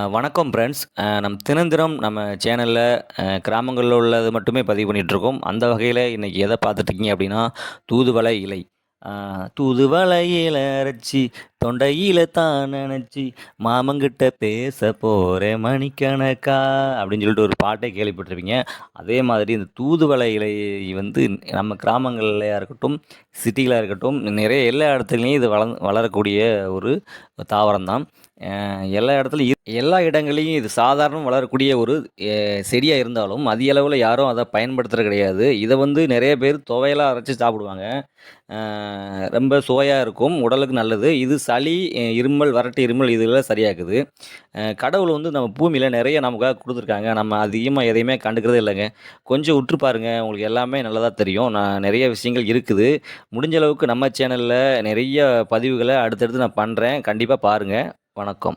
வணக்கம் ஃப்ரெண்ட்ஸ். நம்ம தினம் நம்ம சேனல்ல கிராமங்கள்ல உள்ளது மட்டுமே பதிவு பண்ணிட்டுருக்கோம். அந்த வகையில இன்னைக்கு எத பார்த்துட்டுருக்கீங்க அப்படின்னா, தூதுவளை இலை. அ தூதுவளை இல அரைச்சு, தொண்டையில தான் நனைச்சு, மாமன்கிட்ட பேச போறேன் மணிக்கணக்கா அப்படின்னு சொல்லிட்டு ஒரு பாட்டே கேள்விப்பட்டிருப்பீங்க. அதே மாதிரி இந்த தூதுவளை இலை வந்து நம்ம கிராமங்கள்லயா இருக்கட்டும், சிட்டியில இருக்கட்டும், நிறைய எல்லா இடத்துலயும் இது வளரக்கூடிய ஒரு தாவரம் தான். எல்லா இடத்துலயும் எல்லா இடங்கள்லயும் இது சாதாரண வளரக்கூடிய ஒரு செடியா இருந்தாலும், அதிக அளவுல யாரும் அத பயன்படுத்துறது கிடையாது. இத வந்து நெறைய பேர் துவையலா அரைச்சு சாப்பிடுவாங்க. அ ரொம்ப சுவையா இருக்கும். உடலுக்கு நல்லது. இது சளி, இருமல், வறட்டு இருமல் இதெல்லாம் சரியாக்குது. கடவுள் வந்து நம்ம பூமியில நெறைய நமக்காக குடுத்துருக்காங்க. நம்ம அதிகமா எதையுமே கண்டுக்கிறதே இல்லங்க. கொஞ்சம் உற்று பாருங்க. உங்களுக்கு எல்லாமே நல்லதா தெரியும். நெறைய விஷயங்கள் இருக்குது. முடிஞ்ச அளவுக்கு நம்ம சேனல்ல நெறைய பதிவுகள அடுத்தடுத்து நான் பண்றேன். கண்டிப்பா பாருங்க. வணக்கம்.